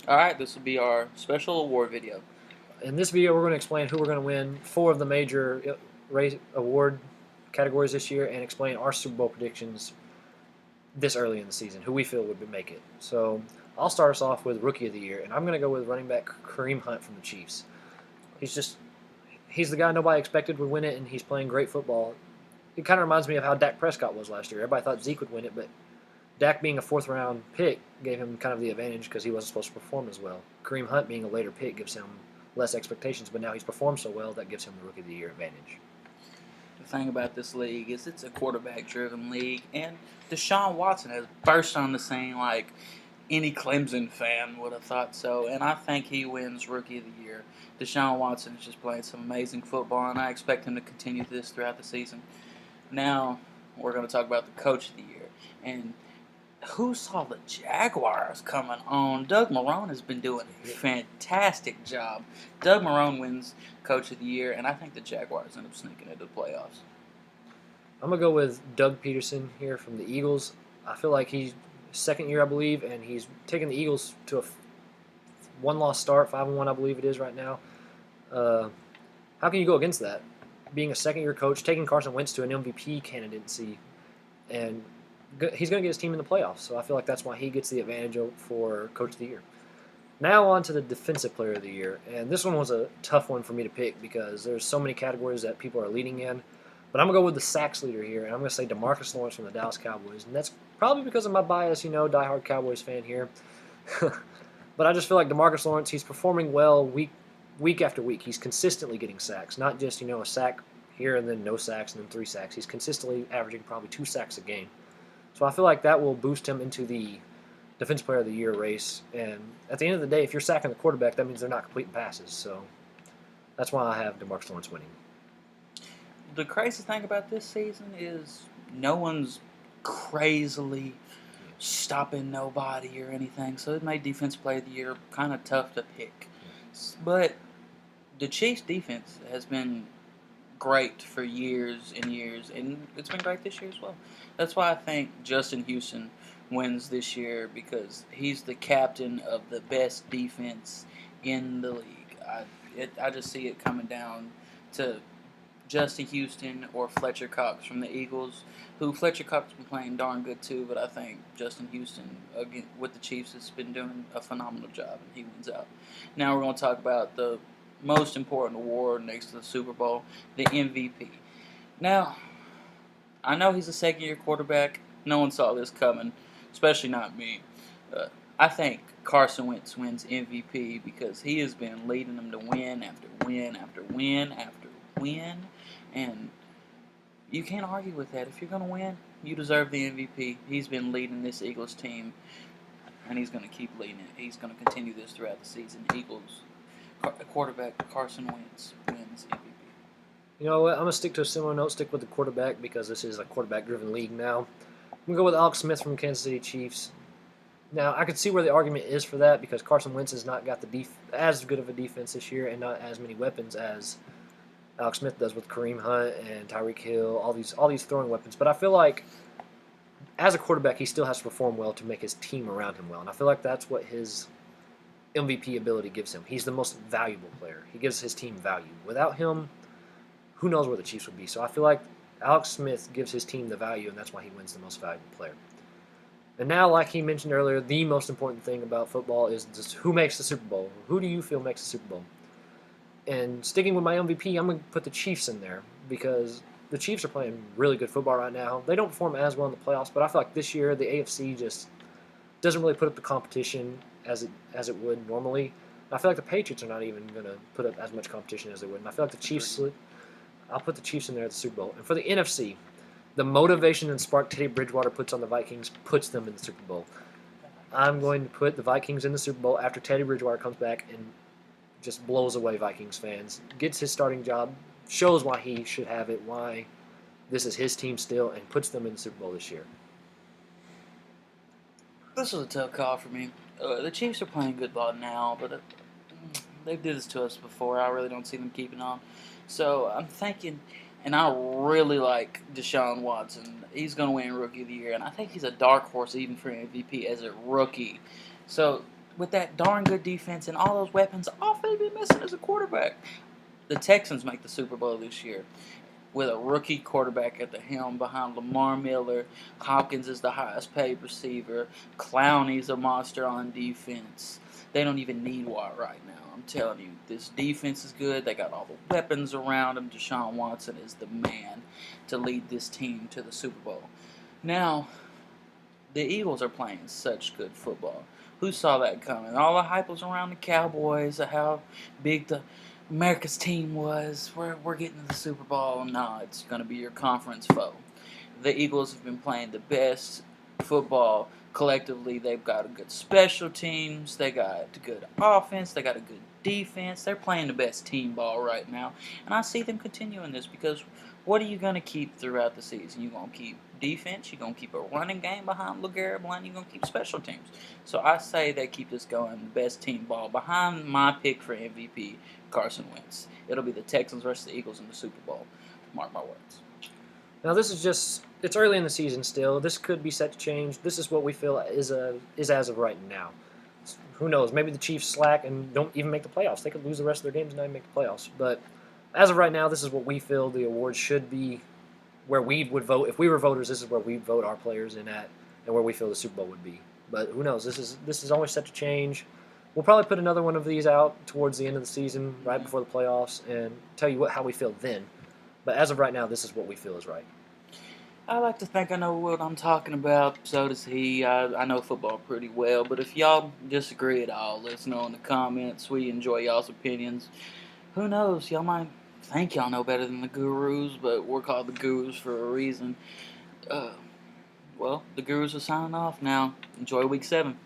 Alright, this will be our special award video. In this video, we're going to explain who we're going to win 4 of the major award categories this year and explain our Super Bowl predictions this early in the season, who we feel would make it. So I'll start us off with Rookie of the Year, and I'm going to go with running back Kareem Hunt from the Chiefs. He's the guy nobody expected would win it, and he's playing great football. It kind of reminds me of how Dak Prescott was last year. Everybody thought Zeke would win it, but Dak being a fourth-round pick gave him kind of the advantage because he wasn't supposed to perform as well. Kareem Hunt being a later pick gives him less expectations, but now he's performed so well that gives him the Rookie of the Year advantage. The thing about this league is it's a quarterback-driven league, and Deshaun Watson has burst on the scene like any Clemson fan would have thought so, and I think he wins Rookie of the Year. Deshaun Watson is just playing some amazing football, and I expect him to continue this throughout the season. Now, we're going to talk about the Coach of the Year, and who saw the Jaguars coming on? Doug Marrone has been doing a fantastic job. Doug Marrone wins Coach of the Year, and I think the Jaguars end up sneaking into the playoffs. I'm going to go with Doug Peterson here from the Eagles. I feel like he's second year, I believe, and he's taken the Eagles to a one-loss start, 5-1, I believe it is right now. How can you go against that? Being a second-year coach, taking Carson Wentz to an MVP candidacy, and he's going to get his team in the playoffs. So I feel like that's why he gets the advantage for Coach of the Year. Now on to the Defensive Player of the Year, and this one was a tough one for me to pick because there's so many categories that people are leading in. But I'm going to go with the sacks leader here, and I'm going to say DeMarcus Lawrence from the Dallas Cowboys. And that's probably because of my bias, diehard Cowboys fan here. But I just feel like DeMarcus Lawrence, he's performing well week after week. He's consistently getting sacks, not just, a sack here and then no sacks and then 3 sacks. He's consistently averaging probably 2 sacks a game. So I feel like that will boost him into the Defensive Player of the Year race. And at the end of the day, if you're sacking the quarterback, that means they're not completing passes. So that's why I have DeMarcus Lawrence winning. The crazy thing about this season is no one's crazily stopping nobody or anything, so it made Defensive Player of the Year kind of tough to pick. But the Chiefs' defense has been great for years and years, and it's been great this year as well. That's why I think Justin Houston wins this year, because he's the captain of the best defense in the league. I just see it coming down to Justin Houston or Fletcher Cox from the Eagles, who Fletcher Cox has been playing darn good too, but I think Justin Houston with the Chiefs has been doing a phenomenal job, and he wins out. Now we're going to talk about the most important award next to the Super Bowl, the MVP. Now, I know he's a second-year quarterback. No one saw this coming, especially not me. I think Carson Wentz wins MVP because he has been leading them to win after win after win after win, and you can't argue with that. If you're going to win, you deserve the MVP. He's been leading this Eagles team, and he's going to keep leading it. He's going to continue this throughout the season. Eagles quarterback Carson Wentz wins MVP. You know what? I'm going to stick to a similar note, stick with the quarterback because this is a quarterback-driven league now. I'm going to go with Alex Smith from Kansas City Chiefs. Now, I could see where the argument is for that because Carson Wentz has not got as good of a defense this year and not as many weapons as Alex Smith does with Kareem Hunt and Tyreek Hill, all these throwing weapons. But I feel like as a quarterback, he still has to perform well to make his team around him well. And I feel like that's what his MVP ability gives him. He's the most valuable player. He gives his team value. Without him, who knows where the Chiefs would be. So I feel like Alex Smith gives his team the value, and that's why he wins the most valuable player. And now, like he mentioned earlier, the most important thing about football is just who makes the Super Bowl. Who do you feel makes the Super Bowl? And sticking with my MVP, I'm going to put the Chiefs in there because the Chiefs are playing really good football right now. They don't perform as well in the playoffs, but I feel like this year the AFC just doesn't really put up the competition as it would normally. I feel like the Patriots are not even going to put up as much competition as they would. And I feel like the Chiefs, I'll put the Chiefs in there at the Super Bowl. And for the NFC, the motivation and spark Teddy Bridgewater puts on the Vikings puts them in the Super Bowl. I'm going to put the Vikings in the Super Bowl after Teddy Bridgewater comes back and just blows away Vikings fans, gets his starting job, shows why he should have it, why this is his team still, and puts them in the Super Bowl this year. This was a tough call for me. The Chiefs are playing good ball now, but they've did this to us before. I really don't see them keeping on. So I'm thinking, and I really like Deshaun Watson. He's going to win Rookie of the Year, and I think he's a dark horse even for MVP as a rookie. So with that darn good defense and all those weapons, all they've been missing is a quarterback. The Texans make the Super Bowl this year with a rookie quarterback at the helm behind Lamar Miller. Hopkins is the highest paid receiver. Clowney's a monster on defense. They don't even need Watt right now. I'm telling you, this defense is good. They got all the weapons around him. Deshaun Watson is the man to lead this team to the Super Bowl. Now, the Eagles are playing such good football. Who saw that coming? All the hype was around the Cowboys, how big the America's team was. We're getting to the Super Bowl. No, it's going to be your conference foe. The Eagles have been playing the best football collectively. They've got a good special teams. They got a good offense. They got a good defense. They're playing the best team ball right now. And I see them continuing this because what are you going to keep throughout the season? You're going to keep defense. You're going to keep a running game behind LeGarrette Blount. You're going to keep special teams. So I say they keep this going, the best team ball behind my pick for MVP, Carson Wentz. It'll be the Texans versus the Eagles in the Super Bowl. Mark my words. Now this is just, it's early in the season still. This could be set to change. This is what we feel is as of right now. Who knows? Maybe the Chiefs slack and don't even make the playoffs. They could lose the rest of their games and not even make the playoffs. But as of right now, this is what we feel the awards should be, where we would vote. If we were voters, this is where we vote our players in at, and where we feel the Super Bowl would be. But who knows? This is always set to change. We'll probably put another one of these out towards the end of the season, right before the playoffs, and tell you how we feel then. But as of right now, this is what we feel is right. I like to think I know what I'm talking about. So does he. I know football pretty well. But if y'all disagree at all, let us know in the comments. We enjoy y'all's opinions. Who knows? Y'all might think y'all know better than the gurus, but we're called the gurus for a reason. Well, the gurus are signing off now. Enjoy week 7.